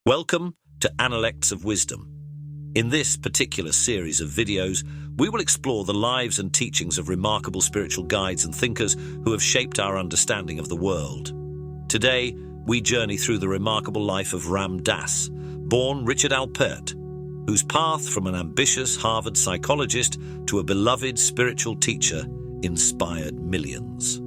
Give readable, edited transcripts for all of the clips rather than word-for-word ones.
Welcome to Analects of Wisdom. In this particular series of videos, we will explore the lives and teachings of remarkable spiritual guides and thinkers who have shaped our understanding of the world. Today, we journey through the remarkable life of Ram Dass, born Richard Alpert, whose path from an ambitious Harvard psychologist to a beloved spiritual teacher inspired millions.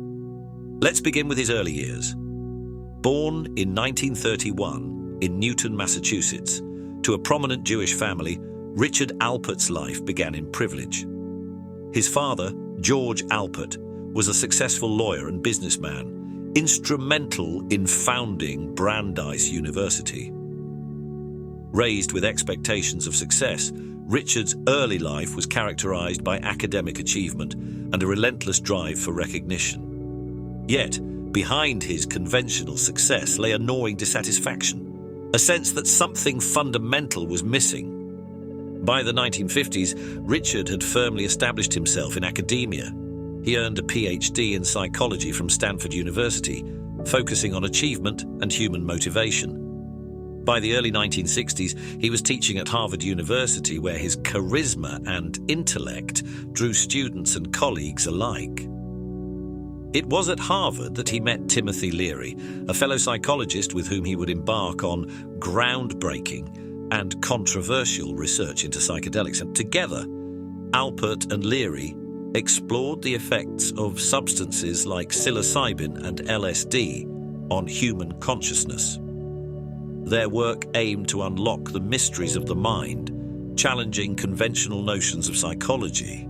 Let's begin with his early years. Born in 1931, in Newton, Massachusetts, to a prominent Jewish family, Richard Alpert's life began in privilege. His father, George Alpert, was a successful lawyer and businessman, instrumental in founding Brandeis University. Raised with expectations of success, Richard's early life was characterized by academic achievement and a relentless drive for recognition. Yet, behind his conventional success lay a gnawing dissatisfaction, a sense that something fundamental was missing. By the 1950s, Richard had firmly established himself in academia. He earned a PhD in psychology from Stanford University, focusing on achievement and human motivation. By the early 1960s, he was teaching at Harvard University, where his charisma and intellect drew students and colleagues alike. It was at Harvard that he met Timothy Leary, a fellow psychologist with whom he would embark on groundbreaking and controversial research into psychedelics. And together, Alpert and Leary explored the effects of substances like psilocybin and LSD on human consciousness. Their work aimed to unlock the mysteries of the mind, challenging conventional notions of psychology.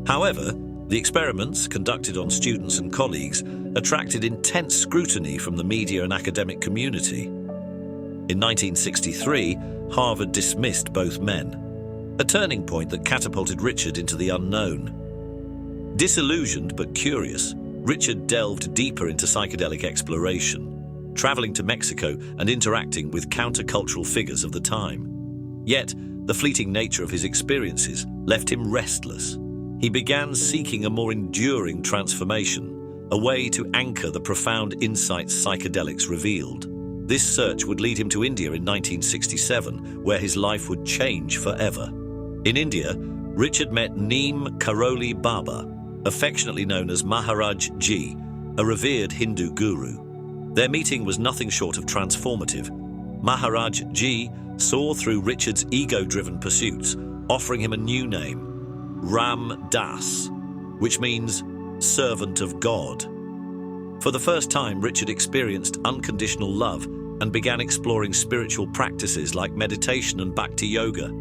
However, the experiments, conducted on students and colleagues, attracted intense scrutiny from the media and academic community. In 1963, Harvard dismissed both men, a turning point that catapulted Richard into the unknown. Disillusioned but curious, Richard delved deeper into psychedelic exploration, traveling to Mexico and interacting with countercultural figures of the time. Yet, the fleeting nature of his experiences left him restless. He began seeking a more enduring transformation, a way to anchor the profound insights psychedelics revealed. This search would lead him to India in 1967, where his life would change forever. In India, Richard met Neem Karoli Baba, affectionately known as Maharaj Ji, a revered Hindu guru. Their meeting was nothing short of transformative. Maharaj Ji saw through Richard's ego-driven pursuits, offering him a new name, Ram Dass, which means servant of God. For the first time, Richard experienced unconditional love and began exploring spiritual practices like meditation and bhakti yoga.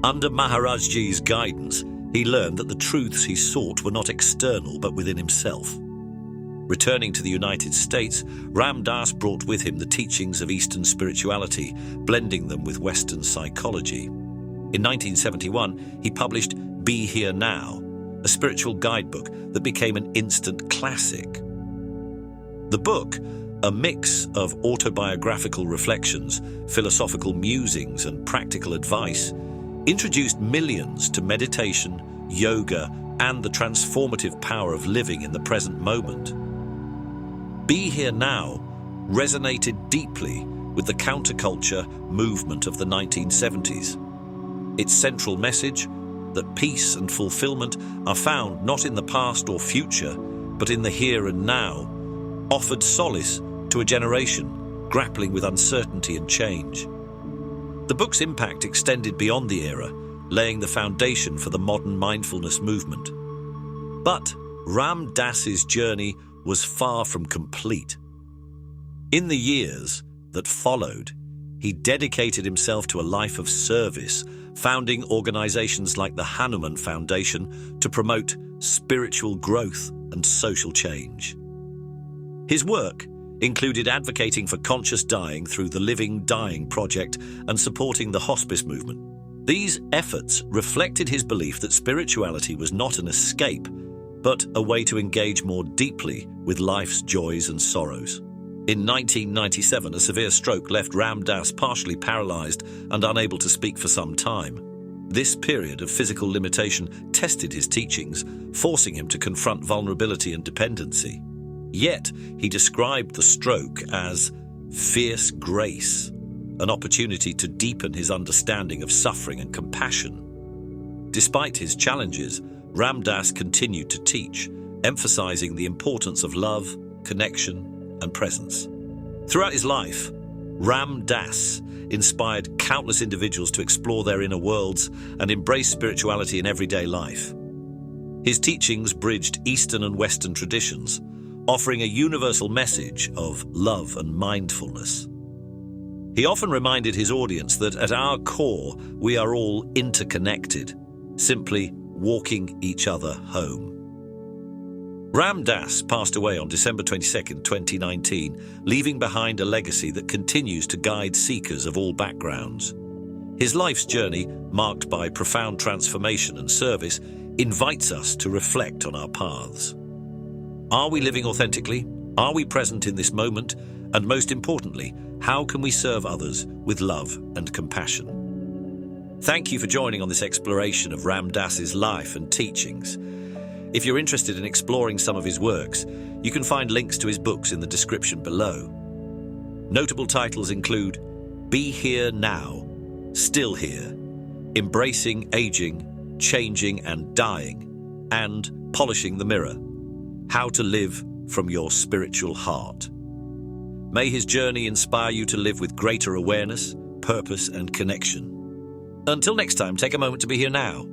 Under Maharaj Ji's guidance, he learned that the truths he sought were not external but within himself. Returning to the United States, Ram Dass brought with him the teachings of Eastern spirituality, blending them with Western psychology. In 1971, he published Be Here Now, a spiritual guidebook that became an instant classic. The book, a mix of autobiographical reflections, philosophical musings, and practical advice, introduced millions to meditation, yoga, and the transformative power of living in the present moment. Be Here Now resonated deeply with the counterculture movement of the 1970s. Its central message, that peace and fulfillment are found not in the past or future, but in the here and now, offered solace to a generation grappling with uncertainty and change. The book's impact extended beyond the era, laying the foundation for the modern mindfulness movement. But Ram Dass's journey was far from complete. In the years that followed, he dedicated himself to a life of service, founding organizations like the Hanuman Foundation to promote spiritual growth and social change. His work included advocating for conscious dying through the Living Dying Project and supporting the hospice movement. These efforts reflected his belief that spirituality was not an escape, but a way to engage more deeply with life's joys and sorrows. In 1997, a severe stroke left Ram Dass partially paralyzed and unable to speak for some time. This period of physical limitation tested his teachings, forcing him to confront vulnerability and dependency. Yet, he described the stroke as fierce grace, an opportunity to deepen his understanding of suffering and compassion. Despite his challenges, Ram Dass continued to teach, emphasizing the importance of love, connection, and presence. Throughout his life, Ram Dass inspired countless individuals to explore their inner worlds and embrace spirituality in everyday life. His teachings bridged Eastern and Western traditions, offering a universal message of love and mindfulness. He often reminded his audience that at our core, we are all interconnected, simply walking each other home. Ram Dass passed away on December 22, 2019, leaving behind a legacy that continues to guide seekers of all backgrounds. His life's journey, marked by profound transformation and service, invites us to reflect on our paths. Are we living authentically? Are we present in this moment? And most importantly, how can we serve others with love and compassion? Thank you for joining on this exploration of Ram Dass's life and teachings. If you're interested in exploring some of his works, you can find links to his books in the description below. Notable titles include Be Here Now, Still Here, Embracing Aging, Changing and Dying, and Polishing the Mirror, How to Live from Your Spiritual Heart. May his journey inspire you to live with greater awareness, purpose, and connection. Until next time, take a moment to be here now.